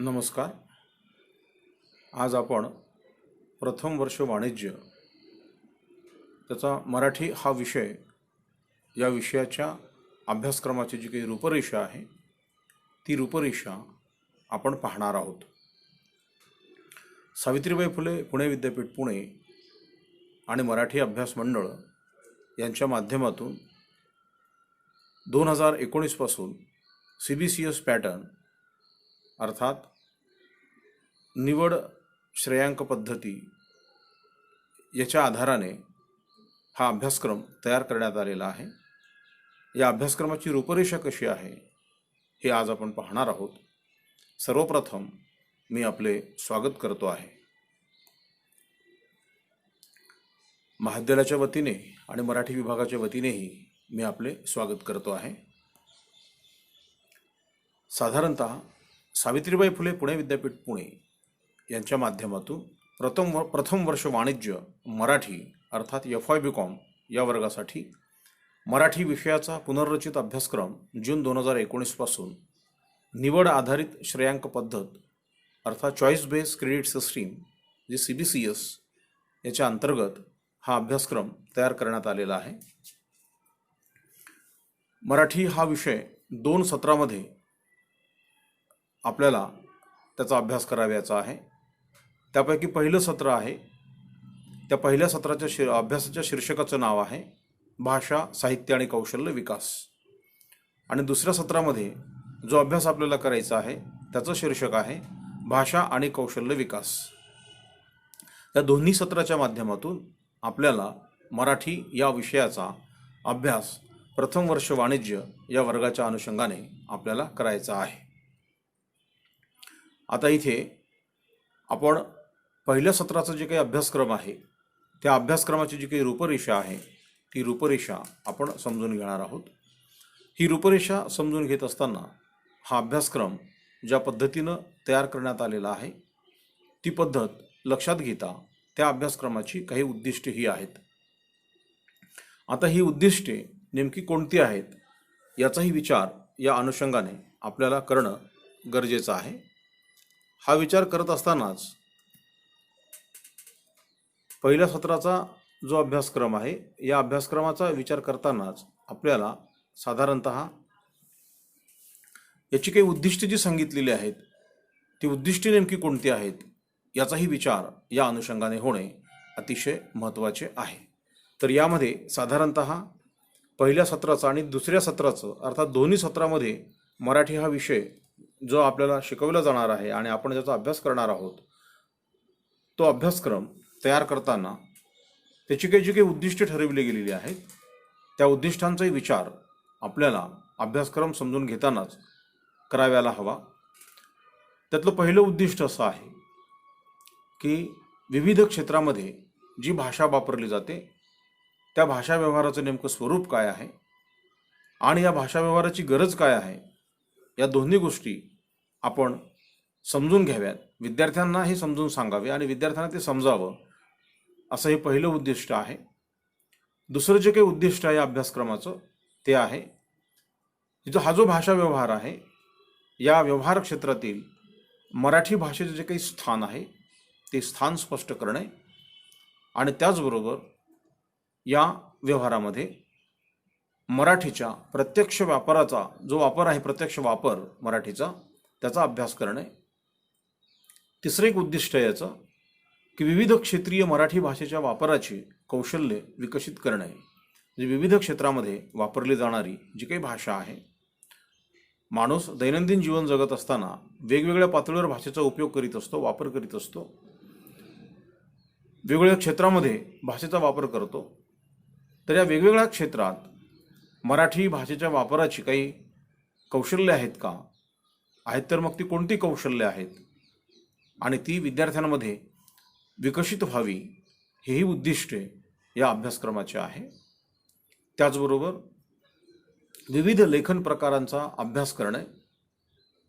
नमस्कार. आज आपण प्रथम वर्ष वाणिज्य त्याचा मराठी हा विषय या विषयाच्या अभ्यासक्रमाची जी काही रूपरेषा आहे ती रूपरेषा आपण पाहणार आहोत. सावित्रीबाई फुले पुणे विद्यापीठ पुणे आणि मराठी अभ्यास मंडळ यांच्या माध्यमातून 2019 पासून CBCS पॅटर्न अर्थात निवड श्रेयांक पद्धती याच्या आधाराने हा अभ्यासक्रम तयार करण्यात आलेला आहे. या अभ्यासक्रमाची रूपरेषा कशी आहे हे आज आपण पाहणार आहोत. सर्वप्रथम मी आपले स्वागत करतो आहे. महाविद्यालयाच्या वतीने आणि मराठी विभागाच्या वतीनेही मी आपले स्वागत करतो आहे. साधारणतः सावित्रीबाई फुले पुणे विद्यापीठ पुणे यांच्या माध्यमातून प्रथम वर्ष वाणिज्य मराठी अर्थात FYBCom या वर्गासाठी मराठी विषयाचा पुनर्रचित अभ्यासक्रम जून 2019 पासून निवड आधारित श्रेयांक पद्धत अर्थात चॉईस बेस क्रेडिट सिस्टीम जी CBCS याच्या अंतर्गत हा अभ्यासक्रम तयार करण्यात आलेला आहे. मराठी हा विषय 2 सत्रामध्ये आपल्याला त्याचा अभ्यास करावयाचा आहे. त्यापैकी पहिलं सत्र आहे. त्या पहिल्या सत्राच्या अभ्यासाच्या शीर्षकाचं नाव आहे भाषा साहित्य आणि कौशल्य विकास. आणि दुसऱ्या सत्रामध्ये जो अभ्यास आपल्याला करायचा आहे त्याचं शीर्षक आहे भाषा आणि कौशल्य विकास. या दोन्ही सत्राच्या माध्यमातून आपल्याला मराठी या विषयाचा अभ्यास प्रथम वर्ष वाणिज्य या वर्गाच्या अनुषंगाने आपल्याला करायचा आहे. आता इथे आपण पहिल्या सत्राचा जे काही अभ्यासक्रम आहे त्या अभ्यासक्रमाची जी काही रूपरेषा आहे ती रूपरेषा आपण समजून घेणार आहोत. ही रूपरेषा समजून घेत असताना हा अभ्यासक्रम ज्या पद्धतीनं तयार करण्यात आलेला आहे ती पद्धत लक्षात घेता त्या अभ्यासक्रमाची काही उद्दिष्टे ही आहेत. आता ही उद्दिष्टे नेमकी कोणती आहेत याचाही विचार या अनुषंगाने आपल्याला करणं गरजेचं आहे. हा विचार करत असतानाच पहिल्या सत्राचा जो अभ्यासक्रम आहे या अभ्यासक्रमाचा विचार करतानाच आपल्याला साधारणतः याची काही उद्दिष्टे जी सांगितलेली आहेत ती उद्दिष्टे नेमकी कोणती आहेत याचाही विचार या अनुषंगाने होणे अतिशय महत्त्वाचे आहे. तर यामध्ये साधारणतः पहिल्या सत्राचं आणि दुसऱ्या सत्राचं अर्थात दोन्ही सत्रामध्ये मराठी हा विषय जो आपल्याला शिकवला जाणार आहे आणि आपण ज्याचा अभ्यास करणार आहोत तो अभ्यासक्रम तयार करताना त्याची काही जी काही उद्दिष्टे ठरवली गेलेली आहेत त्या उद्दिष्टांचाही विचार आपल्याला अभ्यासक्रम समजून घेतानाच करायला हवा. त्यातलं पहिलं उद्दिष्ट असं आहे की विविध क्षेत्रामध्ये जी भाषा वापरली जाते त्या भाषा व्यवहाराचं नेमकं स्वरूप काय आहे आणि या भाषा व्यवहाराची गरज काय आहे या दोन्ही गोष्टी आपण समजून घ्याव्यात. विद्यार्थ्यांना हे समजून सांगावे आणि विद्यार्थ्यांना ते समजावं असं हे पहिलं उद्दिष्ट आहे. दुसरं जे काही उद्दिष्ट आहे या अभ्यासक्रमाचं ते आहे की हा जो भाषा व्यवहार आहे या व्यवहार क्षेत्रातील मराठी भाषेचं जे काही स्थान आहे ते स्थान स्पष्ट करणे आणि त्याचबरोबर या व्यवहारामध्ये मराठीच्या प्रत्यक्ष वापराचा जो वापर आहे प्रत्यक्ष वापर मराठीचा त्याचा अभ्यास करणे. तिसरं एक उद्दिष्ट आहे याचं की विविध क्षेत्रीय मराठी भाषेच्या वापराची कौशल्य विकसित करणे. म्हणजे विविध क्षेत्रामध्ये वापरली जाणारी जी काही भाषा आहे माणूस दैनंदिन जीवन जगत असताना वेगवेगळ्या पातळीवर भाषेचा उपयोग करीत असतो वापर करीत असतो. वेगवेगळ्या क्षेत्रामध्ये भाषेचा वापर करतो. तर या वेगवेगळ्या क्षेत्रात मराठी भाषेच्या वापराची काही कौशल्य आहेत का आहेत तर मग ती कोणती कौशल्य आहेत आणि ती विद्यार्थ्यांमध्ये विकसित व्हावी हेही उद्दिष्टे या अभ्यासक्रमाचे आहे. त्याचबरोबर विविध लेखन प्रकारांचा अभ्यास करणे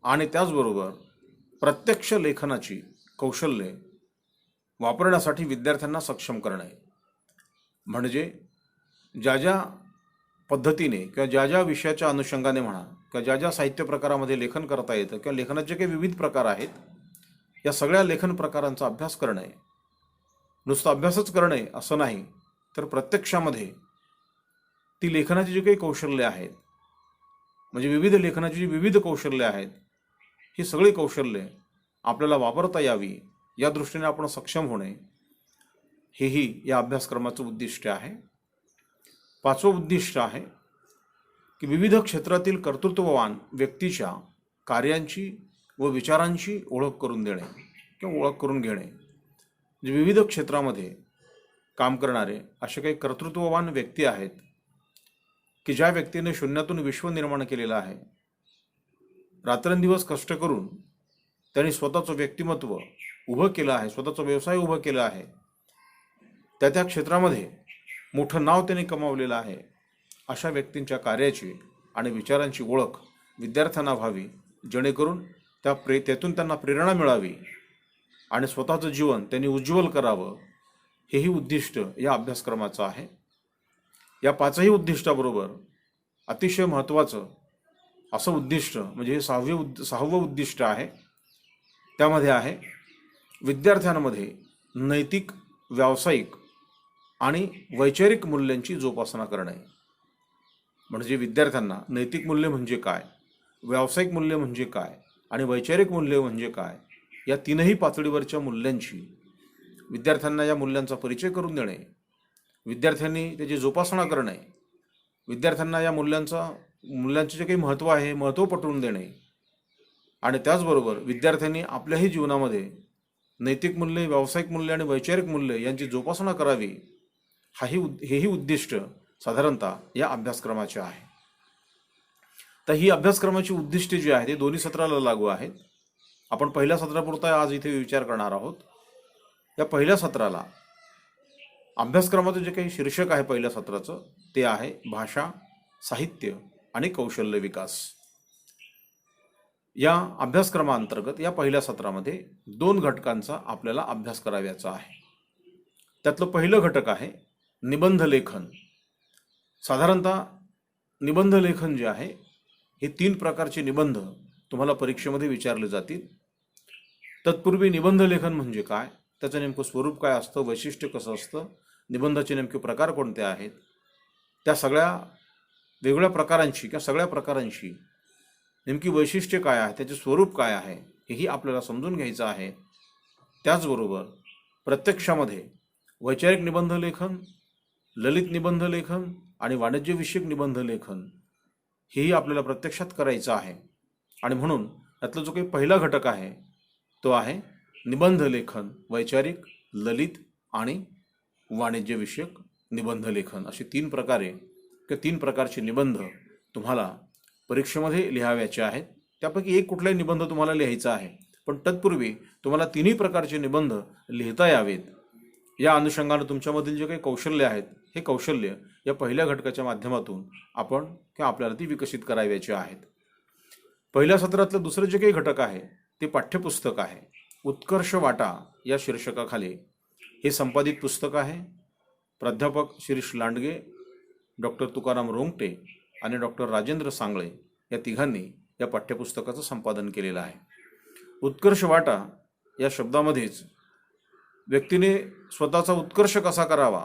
आणि त्याचबरोबर प्रत्यक्ष लेखनाची कौशल्ये वापरण्यासाठी विद्यार्थ्यांना सक्षम करणे. म्हणजे ज्या ज्या पद्धतीने किंवा ज्या ज्या विषयाच्या अनुषंगाने म्हणा किंवा ज्या ज्या साहित्य प्रकारामध्ये लेखन करता येतं किंवा लेखनाचे काही विविध प्रकार आहेत, या सगळ्या लेखन प्रकारांचा अभ्यास करणे, नुसतं अभ्यासच करणे असं नाही, तर प्रत्यक्षामध्ये ती लेखनाची जी काही कौशल्य आहेत, म्हणजे विविध लेखनाची जी विविध कौशल्य आहेत, ही सगळी कौशल्ये आपल्याला वापरता यावी या दृष्टीने आपण सक्षम होणे, हेही या अभ्यासक्रमाचं उद्दिष्ट आहे. 5वं उद्दिष्ट आहे की विविध क्षेत्रातील कर्तृत्ववान व्यक्तीच्या कार्यांची व विचारांची ओळख करून देणे किंवा ओळख करून घेणे. जे विविध क्षेत्रामध्ये काम करणारे असे काही कर्तृत्ववान व्यक्ती आहेत की ज्या व्यक्तीने शून्यातून विश्व निर्माण केलेलं आहे. रात्रंदिवस कष्ट करून त्यांनी स्वतःचं व्यक्तिमत्व उभं केलं आहे, स्वतःचा व्यवसाय उभं केला आहे. त्या क्षेत्रामध्ये मोठं नाव त्यांनी कमावलेलं आहे. अशा व्यक्तींच्या कार्याची आणि विचारांची ओळख विद्यार्थ्यांना व्हावी, जेणेकरून त्यातून त्यांना प्रेरणा मिळावी आणि स्वतःचं जीवन त्यांनी उज्ज्वल करावं, हेही उद्दिष्ट या अभ्यासक्रमाचं आहे. या 5ही उद्दिष्टाबरोबर अतिशय महत्त्वाचं असं उद्दिष्ट म्हणजे हे 6वं उद्दिष्ट आहे. त्यामध्ये आहे विद्यार्थ्यांमध्ये नैतिक, व्यावसायिक आणि वैचारिक मूल्यांची जोपासना करणे. म्हणजे विद्यार्थ्यांना नैतिक मूल्य म्हणजे काय, व्यावसायिक मूल्य म्हणजे काय आणि वैचारिक मूल्य म्हणजे काय, या 3ही पातळीवरच्या मूल्यांची विद्यार्थ्यांना, या मूल्यांचा परिचय करून देणे, विद्यार्थ्यांनी त्याची जोपासना करणे, विद्यार्थ्यांना या मूल्यांचे जे काही महत्त्व आहे महत्त्व पटवून देणे आणि त्याचबरोबर विद्यार्थ्यांनी आपल्याही जीवनामध्ये नैतिक मूल्य, व्यावसायिक मूल्य आणि वैचारिक मूल्य यांची जोपासना करावी, हेही उद्दिष्ट साधारणतः या अभ्यासक्रमाचे आहे. तर ही अभ्यासक्रमाची उद्दिष्टे जी आहेत ते दोन्ही सत्राला लागू आहेत. आपण पहिल्या सत्रापुरता आज इथे विचार करणार आहोत. या पहिल्या सत्राला अभ्यासक्रमाचं जे काही शीर्षक आहे पहिल्या सत्राचं ते आहे भाषा, साहित्य आणि कौशल्य विकास. या अभ्यासक्रमांतर्गत या पहिल्या सत्रामध्ये 2 घटकांचा आपल्याला अभ्यास करावयाचा आहे. त्यातलं पहिलं घटक आहे निबंध लेखन. साधारणतः निबंध लेखन जे आहे हे 3 प्रकारचे निबंध तुम्हाला परीक्षेमध्ये विचारले जातील. तत्पूर्वी निबंध लेखन म्हणजे काय, त्याचं नेमकं स्वरूप काय असतं, वैशिष्ट्य कसं असतं, निबंधाचे नेमके प्रकार कोणते आहेत, त्या सगळ्या वेगवेगळ्या प्रकारांची किंवा सगळ्या प्रकारांची नेमकी वैशिष्ट्य काय आहे, त्याचे स्वरूप काय आहे, हेही आपल्याला समजून घ्यायचं आहे. त्याचबरोबर प्रत्यक्षामध्ये वैचारिक निबंध लेखन, ललित निबंध लेखन आणि वाणिज्यविषयक निबंध लेखन हेही आपल्याला प्रत्यक्षात करायचं आहे. आणि म्हणून यातला जो काही पहिला घटक आहे तो आहे निबंध लेखन, वैचारिक, ललित आणि वाणिज्यविषयक निबंध लेखन. असे 3 प्रकारे किंवा 3 प्रकारचे निबंध तुम्हाला परीक्षेमध्ये लिहाव्याचे आहेत. त्यापैकी एक कुठलाही निबंध तुम्हाला लिहायचा आहे, पण तत्पूर्वी तुम्हाला 3ही प्रकारचे निबंध लिहिता यावेत. या अनुषंगाने तुमच्यामधील जे काही कौशल्य आहेत हे कौशल्य या पहिल्या घटकाच्या माध्यमातून आपण किंवा आपल्याला ती विकसित करावयाची आहेत. पहिल्या सत्रातलं दुसरं जे काही घटक आहे ते पाठ्यपुस्तक आहे. उत्कर्ष वाटा या शीर्षकाखाली हे संपादित पुस्तक आहे. प्राध्यापक शिरीष लांडगे, डॉक्टर तुकाराम रोंगटे आणि डॉक्टर राजेंद्र सांगळे या तिघांनी या पाठ्यपुस्तकाचं संपादन केलेलं आहे. उत्कर्ष वाटा या शब्दामध्येच व्यक्तीने स्वतःचा उत्कर्ष कसा करावा,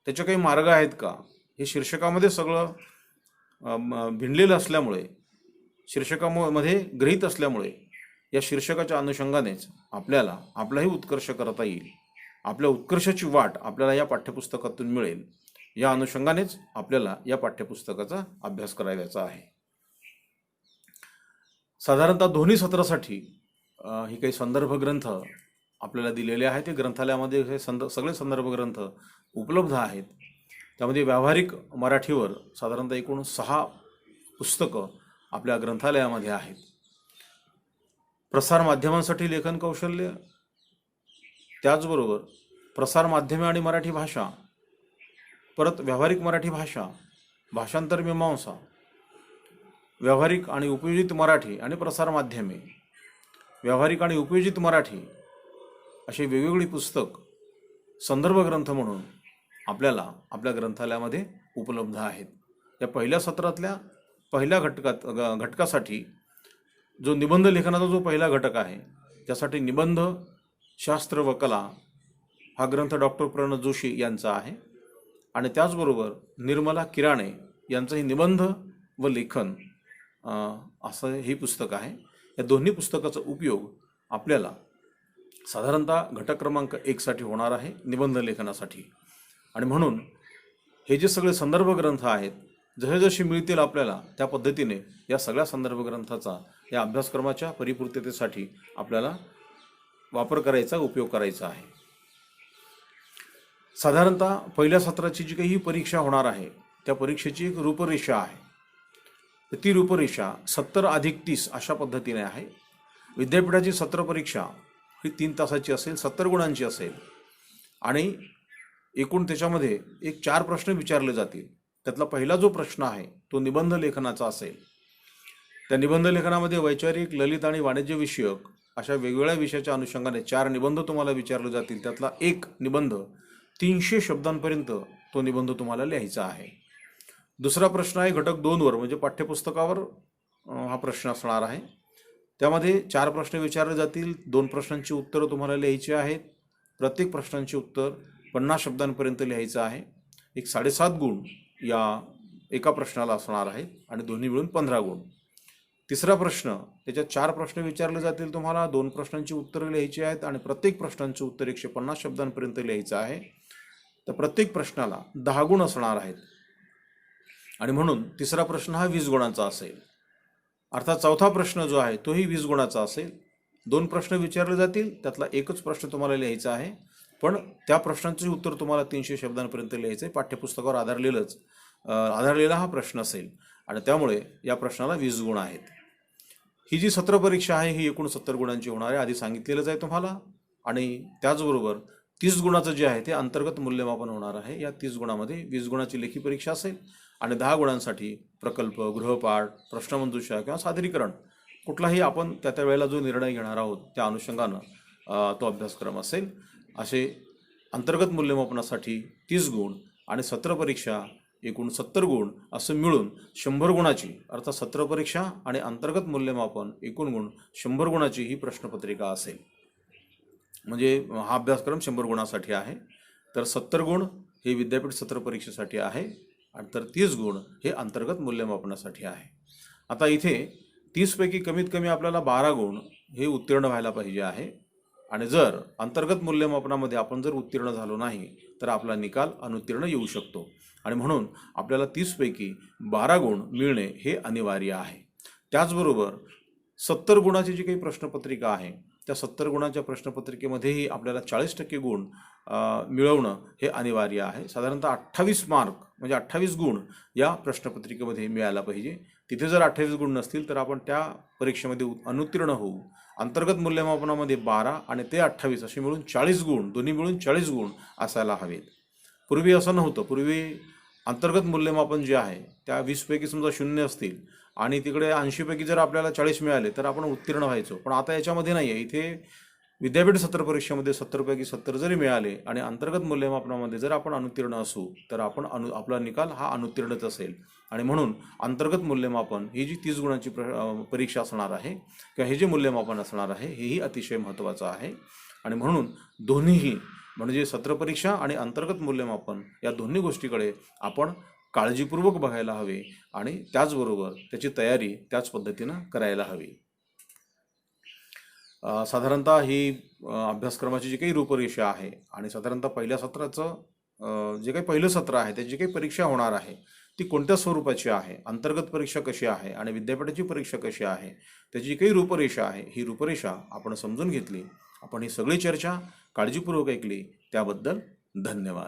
त्याचे काही मार्ग आहेत का, हे शीर्षकामध्ये सगळं भिनलेलं असल्यामुळे, शीर्षकामध्ये गृहीत असल्यामुळे या शीर्षकाच्या अनुषंगानेच आपल्याला आपलाही उत्कर्ष करता येईल. आपल्या उत्कर्षाची वाट आपल्याला या पाठ्यपुस्तकातून मिळेल. या अनुषंगानेच आपल्याला या पाठ्यपुस्तकाचा अभ्यास करायचा आहे. साधारणतः दोन्ही सत्रासाठी ही काही संदर्भ ग्रंथ आपल्याला दिलेले आहेत. ते ग्रंथालयामध्ये हे सगळे संदर्भ ग्रंथ उपलब्ध आहेत. त्यामध्ये व्यावहारिक मराठीवर साधारणतः एकूण 6 पुस्तकं आपल्या ग्रंथालयामध्ये आहेत. प्रसार माध्यमांसाठी लेखन कौशल्य, त्याचबरोबर प्रसार माध्यमे आणि मराठी भाषा, परत व्यावहारिक मराठी भाषा, भाषांतर मीमांसा, व्यावहारिक आणि उपयोजित मराठी आणि प्रसार माध्यमे, व्यावहारिक आणि उपयोजित मराठी अशी वेगवेगळी पुस्तक संदर्भ ग्रंथ म्हणून आपल्याला आपल्या ग्रंथालयामध्ये उपलब्ध आहेत. या पहिल्या सत्रातल्या पहिल्या घटकासाठी जो निबंध लेखनाचा जो पहिला घटक आहे त्यासाठी निबंध शास्त्र व कला हा ग्रंथ डॉक्टर प्रणव जोशी यांचा आहे आणि त्याचबरोबर निर्मला किराणे यांचंही निबंध व लेखन असं हे पुस्तक आहे। या दोन्ही पुस्तकाचा उपयोग आपल्याला साधारणतः घटक क्रमांक 1 साठी होणार आहे निबंध लेखनासाठी। आणि म्हणून हे जे सगळे संदर्भ ग्रंथ आहेत जसे जसे मिळतील आपल्याला त्या पद्धतीने या सगळ्या संदर्भ ग्रंथाचा या अभ्यासक्रमाच्या परिपूर्ततेसाठी आपल्याला वापर करायचा, उपयोग करायचा आहे। साधारणतः पहिल्या सत्राची जी काही परीक्षा होणार आहे त्या परीक्षेची एक रूपरेषा आहे। तर ती रूपरेषा 70+30 अशा पद्धतीने आहे। विद्यापीठाची सत्र परीक्षा ही 3 तासाची असेल, 70 गुणांची असेल आणि एकूण त्याच्यामध्ये एक 4 प्रश्न विचारले जातील। त्यातला पहिला जो प्रश्न आहे तो निबंध लेखनाचा असेल। त्या निबंध लेखनामध्ये वैचारिक, ललित आणि वाणिज्य विषयक अशा वेगवेगळ्या विषयाच्या अनुषंगाने 4 निबंध तुम्हाला विचारले जातील। त्यातला एक निबंध 300 शब्दांपर्यंत तो निबंध तुम्हाला लिहायचा आहे। दुसरा प्रश्न आहे घटक 2 वर म्हणजे पाठ्यपुस्तकावर हा प्रश्न असणार आहे। त्यामध्ये 4 प्रश्न विचारले जातील, 2 प्रश्नांची उत्तरं तुम्हाला लिहायची आहेत। प्रत्येक प्रश्नांचे उत्तर 50 शब्दांपर्यंत लिहायचं आहे। एक 7.5 गुण या एका प्रश्नाला असणार आहेत आणि दोन्ही मिळून 15 गुण। तिसरा प्रश्न, त्याच्यात 4 प्रश्न विचारले जातील तुम्हाला, 2 प्रश्नांची उत्तरं लिहायची आहेत आणि प्रत्येक प्रश्नांचे उत्तर 150 शब्दांपर्यंत लिहायचं आहे। तर प्रत्येक प्रश्नाला 10 गुण असणार आहेत आणि म्हणून तिसरा प्रश्न हा 20 गुणांचा असेल। अर्थात चौथा प्रश्न जो आहे तोही 20 गुणाचा असेल। 2 प्रश्न विचारले जातील, त्यातला एकच प्रश्न तुम्हाला लिहायचा आहे, पण त्या प्रश्नांचे उत्तर तुम्हाला 300 शब्दांपर्यंत लिहायचं आहे। पाठ्यपुस्तकावर आधारलेला हा प्रश्न असेल आणि त्यामुळे या प्रश्नाला 20 गुण आहेत। ही जी सत्र परीक्षा आहे ही एकूण 70 गुणांची होणार आहे, आधी सांगितलेलंच आहे तुम्हाला। आणि त्याचबरोबर 30 गुणाचं जे आहे ते अंतर्गत मूल्यमापन होणार आहे। या 30 गुणामध्ये 20 गुणाची लेखी परीक्षा असेल आणि 10 गुणांसाठी प्रकल्प, गृहपाठ, प्रश्नमंजुषा किंवा सादरीकरण कुठलाही आपण त्या वेळेला जो निर्णय घेणार आहोत त्या अनुषंगानं तो अभ्यासक्रम असेल। असे अंतर्गत मूल्यमापनासाठी 30 गुण आणि सत्र परीक्षा एकूण 70 गुण असं मिळून 100 गुणाची, अर्थात सत्र परीक्षा आणि अंतर्गत मूल्यमापन एकूण गुण 100 गुणाची ही प्रश्नपत्रिका असेल। म्हणजे हा अभ्यासक्रम 100 गुणासाठी आहे। तर 70 गुण हे विद्यापीठ सत्र परीक्षेसाठी आहे आणि तर 30 गुण हे अंतर्गत मूल्यमापनासाठी आहे। आता इथे 30 पैकी कमीत कमी आपल्याला 12 गुण हे उत्तीर्ण व्हायला पाहिजे आहे आणि जर अंतर्गत मूल्यमापनामध्ये आपण जर उत्तीर्ण झालो नाही तर आपला निकाल अनुत्तीर्ण येऊ शकतो आणि म्हणून आपल्याला 30 पैकी 12 गुण मिळणे हे अनिवार्य आहे। त्याचबरोबर 70 गुणाची जी काही प्रश्नपत्रिका आहे त्या 70 गुणाच्या प्रश्नपत्रिकेमध्येही आपल्याला 40% गुण मिळवणं हे अनिवार्य आहे। साधारणतः 28 मार्क म्हणजे 28 गुण या प्रश्नपत्रिकेमध्ये मिळायला पाहिजे। तिथे जर 28 गुण नसतील तर आपण त्या परीक्षेमध्ये अनुत्तीर्ण होऊ। अंतर्गत मूल्यमापनामध्ये 12 आणि ते 28 असे मिळून 40 गुण, दोन्ही मिळून 40 गुण असायला हवेत। पूर्वी असं नव्हतं। पूर्वी अंतर्गत मूल्यमापन जे आहे त्या 20 पैकी समजा 0 असतील आणि तिकडे 80 पैकी जर आपल्याला 40 मिळाले तर आपण उत्तीर्ण व्हायचो, पण आता याच्यामध्ये नाही आहे। इथे विद्यापीठ सत्र परीक्षेमध्ये 70 पैकी 70 जरी मिळाले आणि अंतर्गत मूल्यमापनामध्ये जर आपण अनुत्तीर्ण असू तर आपण आपला निकाल हा अनुत्तीर्णच असेल आणि म्हणून अंतर्गत मूल्यमापन ही जी 30 गुणांची परीक्षा असणार आहे किंवा हे जे मूल्यमापन असणार आहे हेही अतिशय महत्त्वाचं आहे। आणि म्हणून दोन्हीही म्हणजे सत्र परीक्षा आणि अंतर्गत मूल्यमापन या दोन्ही गोष्टीकडे आपण काळजीपूर्वक बघायला हवे आणि त्याचबरोबर त्याची तयारी त्याच पद्धतीनं करायला हवी। साधारणतः ही अभ्यासक्रमाची जी काही रूपरेषा आहे आणि साधारणतः पहिल्या सत्राचं जे काही पहिलं सत्र आहे त्याची जी काही परीक्षा होणार आहे ती कोणत्या स्वरूपाची आहे, अंतर्गत परीक्षा कशी आहे आणि विद्यापीठाची परीक्षा कशी आहे, त्याची जी काही रूपरेषा आहे ही रूपरेषा आपण समजून घेतली। आपण ही सगळी चर्चा काळजीपूर्वक ऐकली त्याबद्दल धन्यवाद।